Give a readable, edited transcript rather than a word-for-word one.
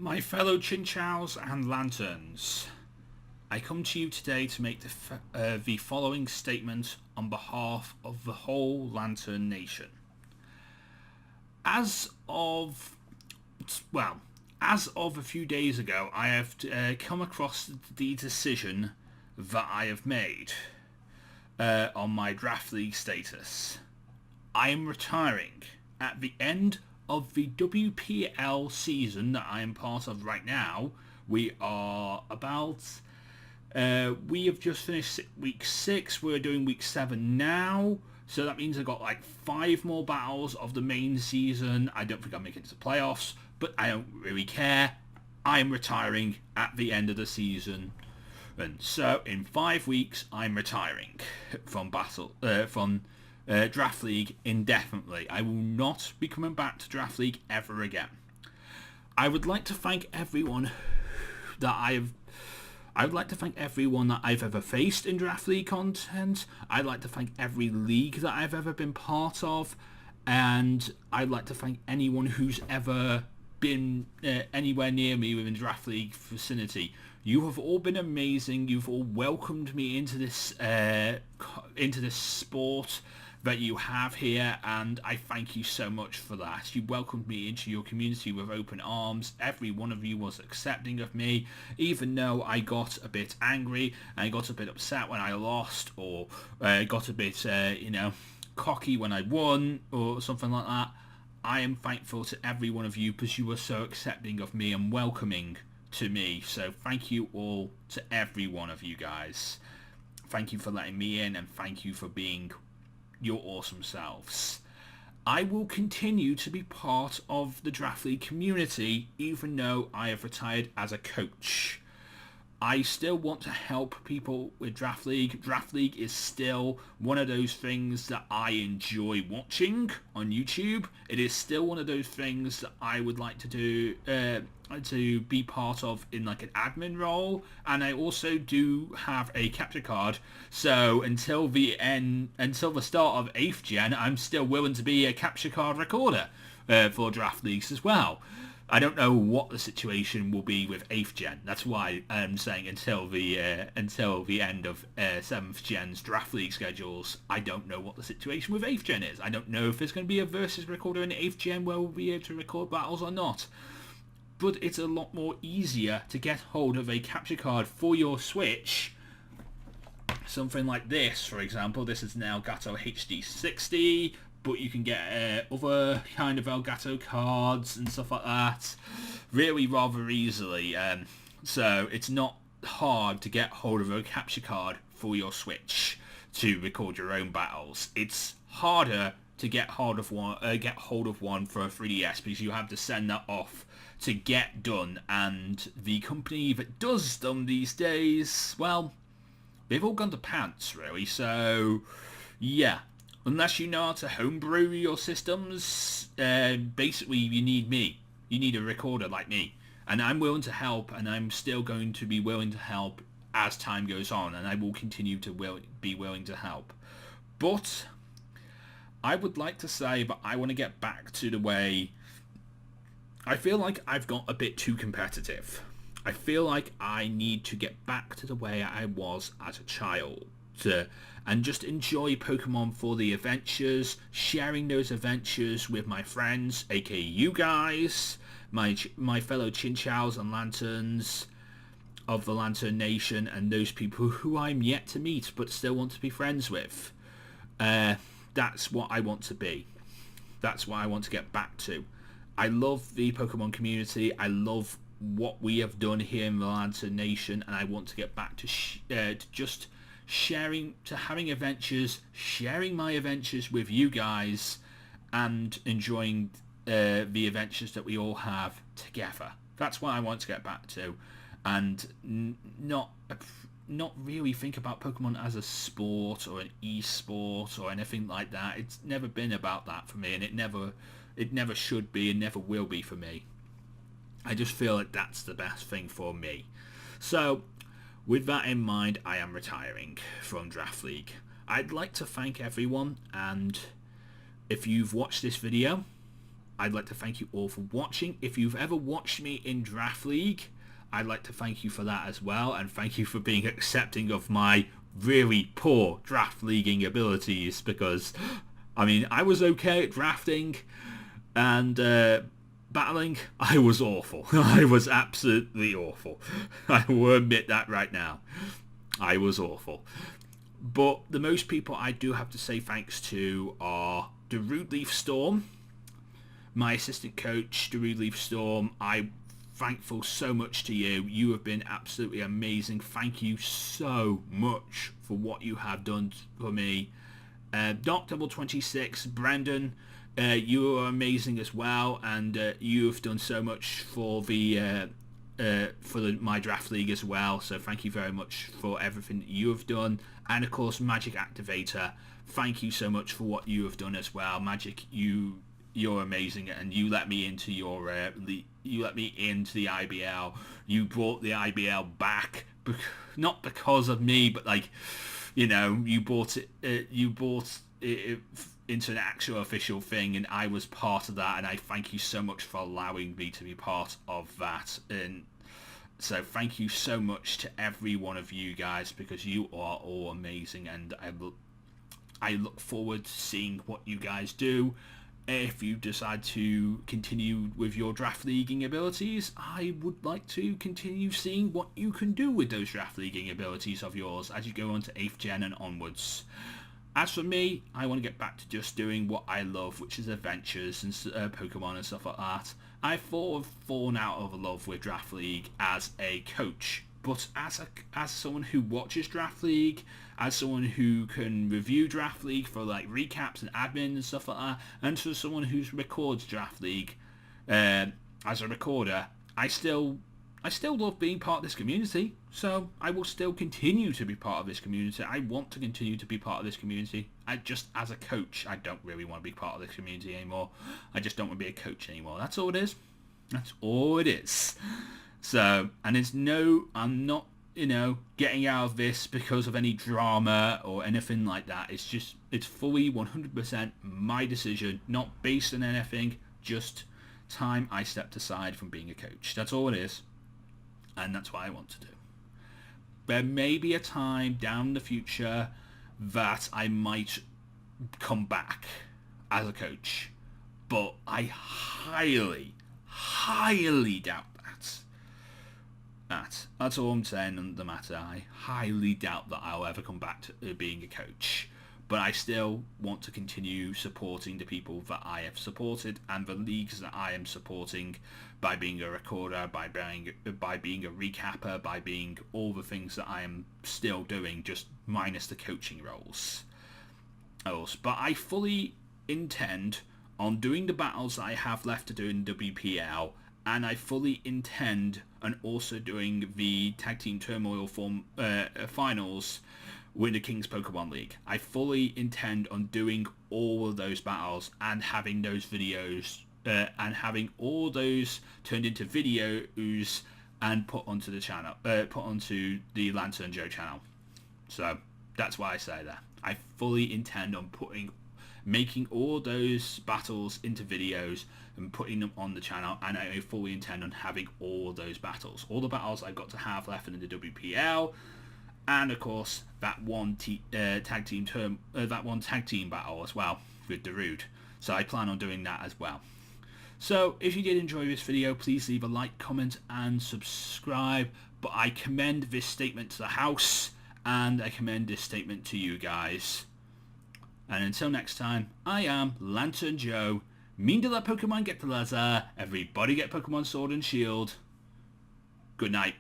My fellow Chinchows and Lanterns, I come to you today to make the following statement on behalf of the whole Lantern Nation. As of, well, as of a few days ago, I have come across the decision that I have made on my draft league status. I am retiring at the end of the WPL season that I am part of right now. We are about... we have just finished week 6. We're doing week 7 now. So that means I've got like 5 more battles of the main season. I don't think I'll make it to the playoffs, but I don't really care. I'm retiring at the end of the season. And so in 5 weeks, I'm retiring from Draft League indefinitely. I will not be coming back to Draft League ever again. I would like to thank everyone that I'd like to thank everyone that I've ever faced in Draft League content. I'd like to thank every league that I've ever been part of. And I'd like to thank anyone who's ever been anywhere near me within Draft League vicinity. You have all been amazing. You've all welcomed me into this sport that you have here, and I thank you so much for that. You welcomed me into your community with open arms. Every one of you was accepting of me, even though I got a bit angry and I got a bit upset when I lost, or got a bit, cocky when I won, or something like that. I am thankful to every one of you because you were so accepting of me and welcoming to me. So thank you all to every one of you guys. Thank you for letting me in, and thank you for being your awesome selves. I will continue to be part of the Draft League community even though I have retired as a coach. I still want to help people with Draft League. Draft League is still one of those things that I enjoy watching on YouTube. It is still one of those things that I would like to do, to be part of in like an admin role. And I also do have a capture card. So until the start of 8th gen, I'm still willing to be a capture card recorder for Draft Leagues as well. I don't know what the situation will be with 8th gen. That's why I'm saying until the end of 7th gen's Draft League schedules, I don't know what the situation with 8th gen is. I don't know if there's going to be a versus recorder in 8th gen where we'll be able to record battles or not. But it's a lot more easier to get hold of a capture card for your Switch. Something like this, for example. This is an Elgato HD60. But you can get other kind of Elgato cards and stuff like that really rather easily. So it's not hard to get hold of a capture card for your Switch to record your own battles. It's harder to get hold of one for a 3DS because you have to send that off to get done. And the company that does them these days, well, they've all gone to pants really. So yeah. Unless you know how to homebrew your systems, basically you need me. You need a recorder like me. And I'm willing to help, and I'm still going to be willing to help as time goes on, and I will continue to be willing to help. But I would like to say that I want to get back to the way... I feel like I've got a bit too competitive. I feel like I need to get back to the way I was as a child. And just enjoy Pokemon for the adventures, sharing those adventures with my friends, aka you guys, my fellow Chinchows and Lanterns of the Lantern Nation, and those people who I'm yet to meet but still want to be friends with. That's what I want to be. That's what I want to get back to. I love the Pokemon community. I love what we have done here in the Lantern Nation, and I want to get back to just having adventures, sharing my adventures with you guys, and enjoying the adventures that we all have together. That's what I want to get back to, and not really think about Pokemon as a sport or an e-sport or anything like that. It's never been about that for me, and it never should be and never will be for me. I just feel like that's the best thing for me. So with that in mind, I am retiring from Draft League. I'd like to thank everyone, and if you've watched this video, I'd like to thank you all for watching. If you've ever watched me in Draft League, I'd like to thank you for that as well, and thank you for being accepting of my really poor draft leaguing abilities, because I mean, I was okay at drafting, and battling, I was awful. I was absolutely awful. I will admit that right now. I was awful. But the most people I do have to say thanks to are the Rude Leaf Storm, my assistant coach, the Rude Leaf Storm. I'm thankful so much to you. You have been absolutely amazing. Thank you so much for what you have done for me. Doc Double 26, Brandon, you are amazing as well, and you have done so much for my draft league as well. So thank you very much for everything that you have done, and of course Magic Activator. Thank you so much for what you have done as well, Magic. You're amazing, and you let me into your you let me into the IBL. You brought the IBL back, not because of me, but like, you know, you brought it into an actual official thing, and I was part of that, and I thank you so much for allowing me to be part of that. And so thank you so much to every one of you guys, because you are all amazing, and I look forward to seeing what you guys do. If you decide to continue with your draft leaguing abilities, I would like to continue seeing what you can do with those draft leaguing abilities of yours as you go on to 8th gen and onwards. As for me, I want to get back to just doing what I love, which is adventures and Pokemon and stuff like that. I've fallen out of love with Draft League as a coach, but as someone who watches Draft League, as someone who can review Draft League for like recaps and admin and stuff like that, and for someone who records Draft League as a recorder, I still love being part of this community. So I will still continue to be part of this community. I want to continue to be part of this community. As a coach, I don't really want to be part of this community anymore. I just don't want to be a coach anymore. That's all it is. That's all it is. So, and I'm not, getting out of this because of any drama or anything like that. It's fully 100% my decision, not based on anything, just time I stepped aside from being a coach. That's all it is. And that's what I want to do. There may be a time down the future that I might come back as a coach, but I highly, highly doubt that. That's all I'm saying on the matter. I highly doubt that I'll ever come back to being a coach. But I still want to continue supporting the people that I have supported and the leagues that I am supporting by being a recorder, by being a recapper, by being all the things that I am still doing, just minus the coaching roles. But I fully intend on doing the battles that I have left to do in WPL, and I fully intend on also doing the Tag Team Turmoil finals with the King's Pokemon League. I fully intend on doing all of those battles and having those videos and having all those turned into videos and put onto the channel, put onto the Lantern Joe channel. So that's why I say that. I fully intend on making all those battles into videos and putting them on the channel, and I fully intend on having all those battles. All the battles I've got to have left in the WPL, and of course that one tag team battle as well with Darude. So I plan on doing that as well. So if you did enjoy this video, please leave a like, comment and subscribe. But I commend this statement to the house, and I commend this statement to you guys. And until next time, I am Lantern Joe. Mean to let Pokemon get the laser. Everybody get Pokemon Sword and Shield. Good night.